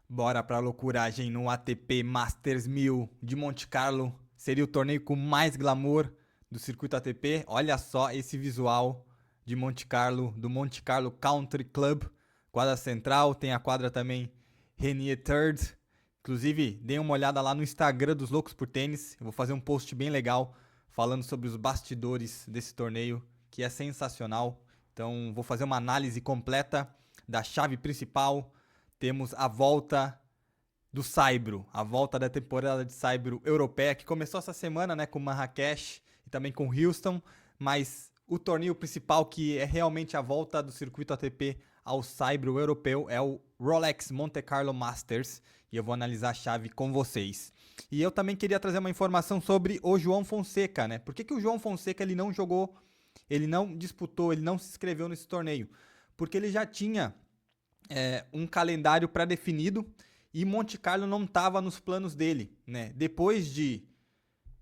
Bora pra loucuragem no ATP Masters 1000 de Monte Carlo. Seria o torneio com mais glamour do circuito ATP. Olha só esse visual de Monte Carlo, do Monte Carlo Country Club. Quadra central, tem a quadra também Renier Third. Inclusive, deem uma olhada lá no Instagram dos Loucos por Tênis. Eu vou fazer um post bem legal falando sobre os bastidores desse torneio, que é sensacional. Então, vou fazer uma análise completa da chave principal. Temos a volta do Saibro, a volta da temporada de Saibro europeia, que começou essa semana, né, com Marrakech e também com Houston, mas o torneio principal, que é realmente a volta do circuito ATP ao Saibro europeu, é o Rolex Monte Carlo Masters, e eu vou analisar a chave com vocês. E eu também queria trazer uma informação sobre o João Fonseca, né? Por que o João Fonseca ele não jogou, ele não disputou, ele não se inscreveu nesse torneio? Porque ele já tinha um calendário pré-definido e Monte Carlo não estava nos planos dele, né? Depois de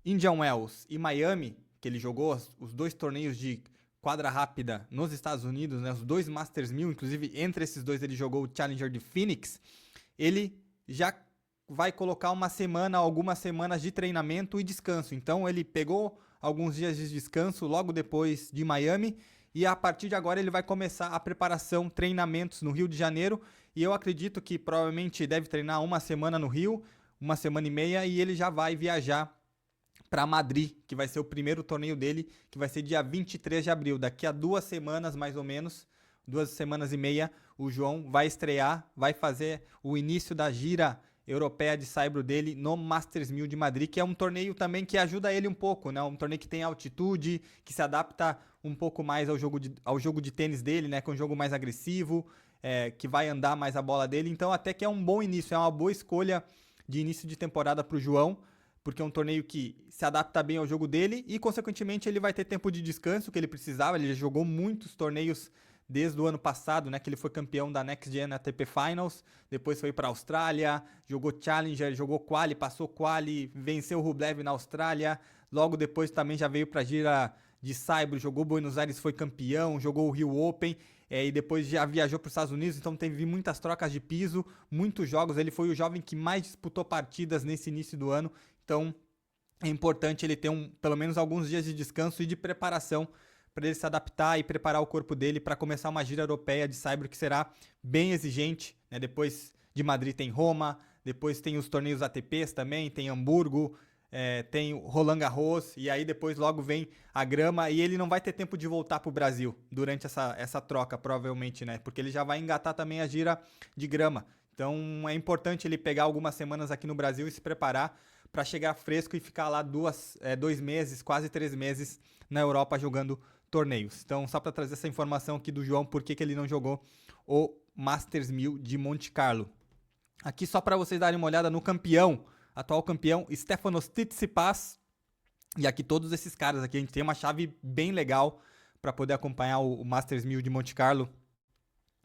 Indian Wells e Miami, que ele jogou os dois torneios de quadra rápida nos Estados Unidos, né? Os dois Masters 1000, inclusive entre esses dois ele jogou o Challenger de Phoenix. Ele já vai colocar uma semana, algumas semanas de treinamento e descanso. Então ele pegou alguns dias de descanso logo depois de Miami e a partir de agora ele vai começar a preparação, treinamentos no Rio de Janeiro. E eu acredito que provavelmente deve treinar uma semana no Rio, uma semana e meia, e ele já vai viajar para Madrid, que vai ser o primeiro torneio dele, que vai ser dia 23 de abril. Daqui a 2 semanas, mais ou menos, 2 semanas e meia, o João vai estrear, vai fazer o início da gira europeia de saibro dele no Masters 1000 de Madrid, que é um torneio também que ajuda ele um pouco, né? Um torneio que tem altitude, que se adapta um pouco mais ao jogo de tênis dele, né? Com um jogo mais agressivo, que vai andar mais a bola dele. Então até que é um bom início, é uma boa escolha de início de temporada para o João, porque é um torneio que se adapta bem ao jogo dele e, consequentemente, ele vai ter tempo de descanso que ele precisava. Ele já jogou muitos torneios desde o ano passado, né, que ele foi campeão da Next Gen ATP Finals, depois foi para a Austrália, jogou Challenger, jogou Quali, passou Quali, venceu o Rublev na Austrália, logo depois também já veio para a gira de Saibro, jogou Buenos Aires, foi campeão, jogou o Rio Open, e depois já viajou para os Estados Unidos, então teve muitas trocas de piso, muitos jogos, ele foi o jovem que mais disputou partidas nesse início do ano, então é importante ele ter pelo menos alguns dias de descanso e de preparação para ele se adaptar e preparar o corpo dele para começar uma gira europeia de saibro que será bem exigente, né? Depois de Madrid tem Roma, depois tem os torneios ATPs também, tem Hamburgo, tem o Roland Garros, e aí depois logo vem a grama, e ele não vai ter tempo de voltar para o Brasil durante essa troca, provavelmente, né? Porque ele já vai engatar também a gira de grama. Então é importante ele pegar algumas semanas aqui no Brasil e se preparar para chegar fresco e ficar lá 2 meses, quase 3 meses na Europa jogando torneios. Então, só para trazer essa informação aqui do João, por que ele não jogou o Masters 1000 de Monte Carlo. Aqui só para vocês darem uma olhada no campeão, atual campeão, Stefanos Tsitsipas. E aqui todos esses caras aqui, a gente tem uma chave bem legal para poder acompanhar o Masters 1000 de Monte Carlo.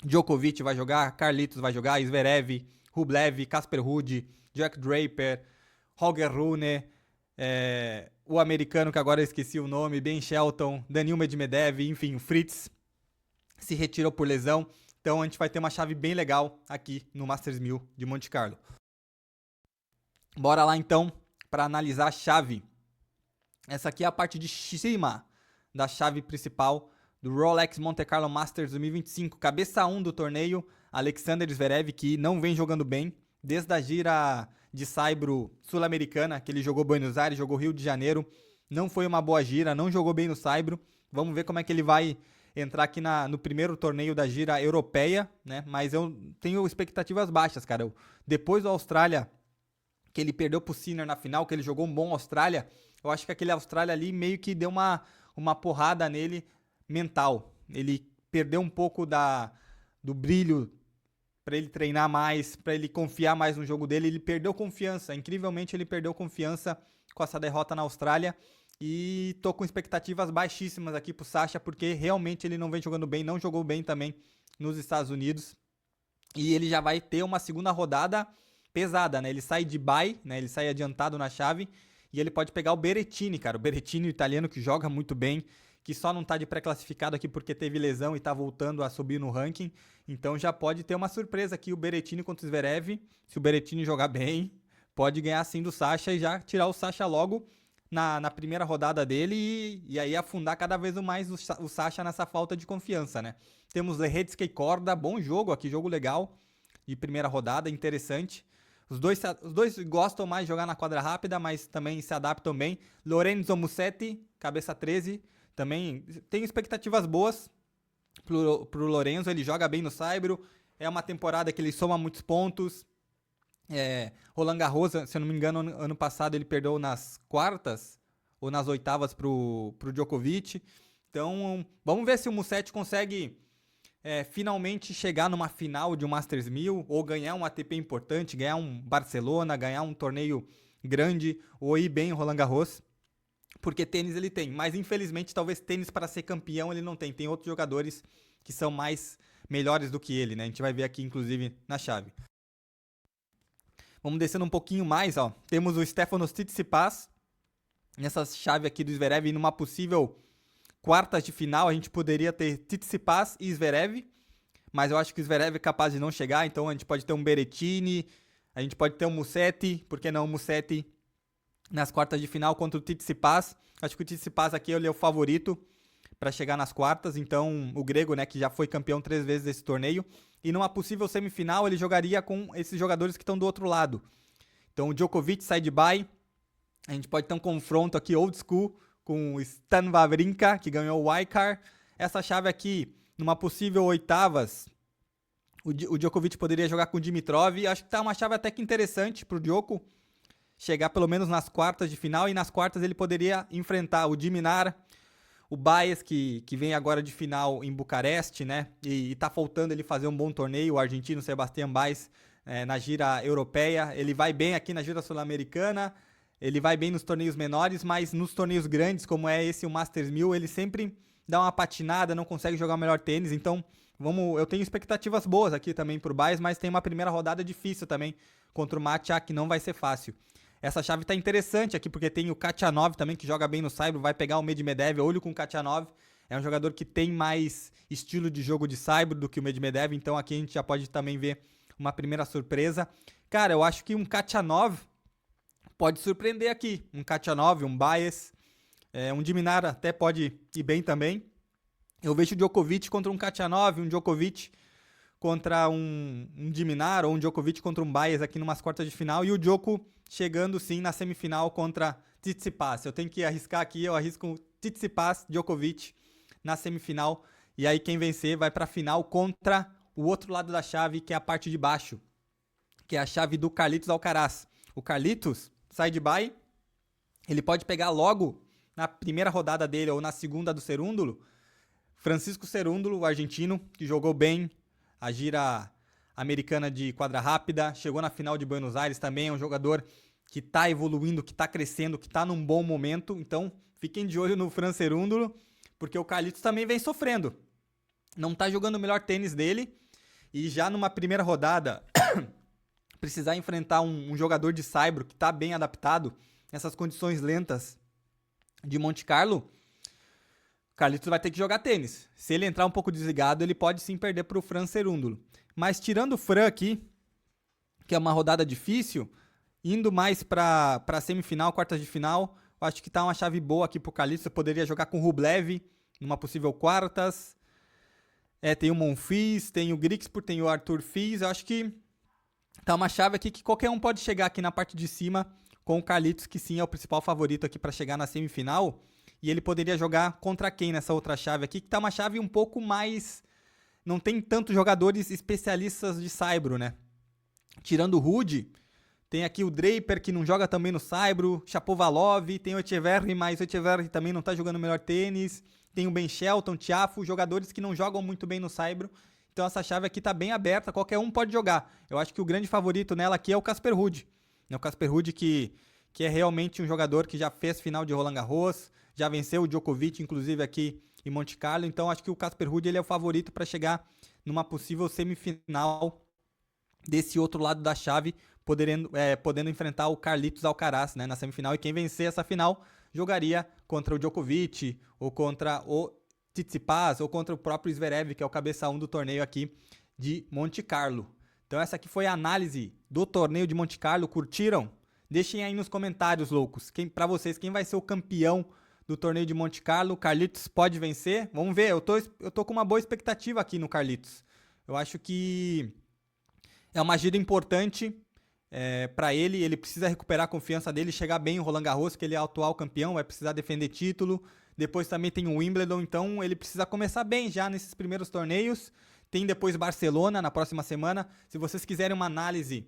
Djokovic vai jogar, Carlitos vai jogar, Zverev, Rublev, Casper Ruud, Jack Draper, Holger Rune, o americano que agora eu esqueci o nome, Ben Shelton, Daniil Medvedev, enfim, o Fritz se retirou por lesão. Então a gente vai ter uma chave bem legal aqui no Masters 1000 de Monte Carlo. Bora lá então para analisar a chave. Essa aqui é a parte de cima da chave principal do Rolex Monte Carlo Masters 2025. Cabeça 1 do torneio, Alexander Zverev, que não vem jogando bem desde a gira de saibro sul-americana, que ele jogou Buenos Aires, jogou Rio de Janeiro, não foi uma boa gira, não jogou bem no saibro. Vamos ver como é que ele vai entrar aqui no primeiro torneio da gira europeia, né? Mas eu tenho expectativas baixas, cara. Depois do Austrália, que ele perdeu pro Sinner na final, que ele jogou um bom Austrália, eu acho que aquele Austrália ali meio que deu uma porrada nele mental. Ele perdeu um pouco do brilho para ele treinar mais, para ele confiar mais no jogo dele. Ele perdeu confiança, incrivelmente ele perdeu confiança com essa derrota na Austrália. E tô com expectativas baixíssimas aqui pro Sasha, porque realmente ele não vem jogando bem, não jogou bem também nos Estados Unidos. E ele já vai ter uma segunda rodada pesada, né? Ele sai de bye, né? Ele sai adiantado na chave e ele pode pegar o Berrettini, cara. O Berrettini, o italiano, que joga muito bem, que só não tá de pré-classificado aqui porque teve lesão e tá voltando a subir no ranking. Então já pode ter uma surpresa aqui o Berrettini contra o Zverev. Se o Berrettini jogar bem, pode ganhar sim do Sasha e já tirar o Sasha logo na primeira rodada dele e aí afundar cada vez mais o Sasha nessa falta de confiança, né? Temos Lerhetska e Korda, bom jogo aqui, jogo legal de primeira rodada, interessante. Os dois gostam mais de jogar na quadra rápida, mas também se adaptam bem. Lorenzo Musetti, cabeça 13, também tem expectativas boas pro Lorenzo, ele joga bem no Saibro, é uma temporada que ele soma muitos pontos. Roland Garros, se eu não me engano, ano passado ele perdeu nas quartas ou nas oitavas pro Djokovic. Então, vamos ver se o Musetti consegue finalmente chegar numa final de um Masters 1000 ou ganhar um ATP importante, ganhar um Barcelona, ganhar um torneio grande ou ir bem em Roland Garros, porque tênis ele tem, mas infelizmente talvez tênis para ser campeão ele não tem, tem outros jogadores que são melhores do que ele, né? A gente vai ver aqui inclusive na chave. Vamos descendo um pouquinho mais, ó. Temos o Stefanos Tsitsipas nessa chave aqui do Zverev numa possível quartas de final, a gente poderia ter Tsitsipas e Zverev, mas eu acho que o Zverev é capaz de não chegar, então a gente pode ter um Berrettini, a gente pode ter um Musetti, por que não um Musetti nas quartas de final contra o Tsitsipas? Acho que o Tsitsipas aqui ele é o favorito para chegar nas quartas, então o grego, né, que já foi campeão 3 vezes desse torneio, e numa possível semifinal ele jogaria com esses jogadores que estão do outro lado. Então o Djokovic side by, a gente pode ter um confronto aqui old school, com o Stan Wawrinka, que ganhou o Icar. Essa chave aqui, numa possível oitavas, o Djokovic poderia jogar com o Dimitrov. Acho que tá uma chave até que interessante pro Djoko chegar pelo menos nas quartas de final. E nas quartas ele poderia enfrentar o Diminar, o Baez, que vem agora de final em Bucareste, né? E tá faltando ele fazer um bom torneio. O argentino Sebastián Baez na gira europeia. Ele vai bem aqui na gira sul-americana. Ele vai bem nos torneios menores, mas nos torneios grandes, como é esse o Masters 1000, ele sempre dá uma patinada, não consegue jogar o melhor tênis. Então, eu tenho expectativas boas aqui também pro Baez, mas tem uma primeira rodada difícil também contra o Matia, que não vai ser fácil. Essa chave tá interessante aqui, porque tem o Khachanov também, que joga bem no Saibro, vai pegar o Medvedev, olho com o Khachanov. É um jogador que tem mais estilo de jogo de Saibro do que o Medvedev, então aqui a gente já pode também ver uma primeira surpresa. Cara, eu acho que um Khachanov pode surpreender aqui, um Khachanov, um Baez, um Diminar até pode ir bem também. Eu vejo o Djokovic contra um Khachanov, um Djokovic contra um Diminar, ou um Djokovic contra um Baez aqui numas quartas de final, e o Djoko chegando sim na semifinal contra Tsitsipas. Eu tenho que arriscar aqui, eu arrisco Tsitsipas, Djokovic na semifinal, e aí quem vencer vai para a final contra o outro lado da chave, que é a parte de baixo, que é a chave do Carlitos Alcaraz. O Carlitos side by, ele pode pegar logo na primeira rodada dele ou na segunda do Cerúndolo, Francisco Cerúndolo, o argentino, que jogou bem a gira americana de quadra rápida, chegou na final de Buenos Aires também, é um jogador que tá evoluindo, que tá crescendo, que tá num bom momento, então fiquem de olho no Fran Cerúndolo, porque o Carlitos também vem sofrendo, não tá jogando o melhor tênis dele, e já numa primeira rodada precisar enfrentar um jogador de Saibro que está bem adaptado nessas condições lentas de Monte Carlo, o Carlitos vai ter que jogar tênis. Se ele entrar um pouco desligado, ele pode sim perder para o Fran Cerúndolo. Mas tirando o Fran aqui, que é uma rodada difícil, indo mais para semifinal, quartas de final, eu acho que tá uma chave boa aqui pro Carlitos. Você poderia jogar com o Rublev numa possível quartas. Tem o Monfils, tem o Grixpo, tem o Arthur Fils. Eu acho que tá uma chave aqui que qualquer um pode chegar aqui na parte de cima com o Carlitos, que sim é o principal favorito aqui para chegar na semifinal. E ele poderia jogar contra quem nessa outra chave aqui, que tá uma chave um pouco mais... Não tem tantos jogadores especialistas de Saibro, né? Tirando o Rude, tem aqui o Draper, que não joga também no Saibro, Shapovalov, tem o Etcheverry, mas o Etcheverry também não tá jogando o melhor tênis. Tem o Ben Shelton, Tiafoe, jogadores que não jogam muito bem no Saibro. Então essa chave aqui tá bem aberta, qualquer um pode jogar. Eu acho que o grande favorito nela aqui é o Casper Ruud. É o Casper Ruud que é realmente um jogador que já fez final de Roland Garros, já venceu o Djokovic, inclusive aqui em Monte Carlo. Então acho que o Casper Ruud ele é o favorito para chegar numa possível semifinal desse outro lado da chave, podendo enfrentar o Carlitos Alcaraz, né, na semifinal. E quem vencer essa final jogaria contra o Djokovic, ou contra o Tsitsipas, ou contra o próprio Zverev, que é o cabeça 1 do torneio aqui de Monte Carlo. Então essa aqui foi a análise do torneio de Monte Carlo. Curtiram? Deixem aí nos comentários, loucos, pra vocês, quem vai ser o campeão do torneio de Monte Carlo. Carlitos pode vencer? Vamos ver, eu tô com uma boa expectativa aqui no Carlitos. Eu acho que é uma gira importante para ele precisa recuperar a confiança dele, chegar bem em Roland Garros, que ele é o atual campeão, vai precisar defender título. Depois também tem o Wimbledon, então ele precisa começar bem já nesses primeiros torneios. Tem depois Barcelona na próxima semana. Se vocês quiserem uma análise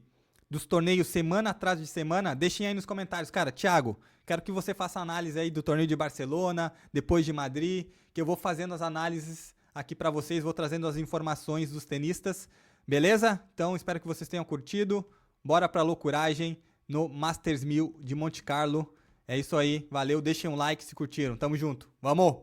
dos torneios semana atrás de semana, deixem aí nos comentários. Cara, Thiago, quero que você faça análise aí do torneio de Barcelona, depois de Madrid, que eu vou fazendo as análises aqui para vocês, vou trazendo as informações dos tenistas, beleza? Então espero que vocês tenham curtido. Bora pra loucuragem no Masters 1000 de Monte Carlo. É isso aí, valeu, deixem um like se curtiram, tamo junto, vamos!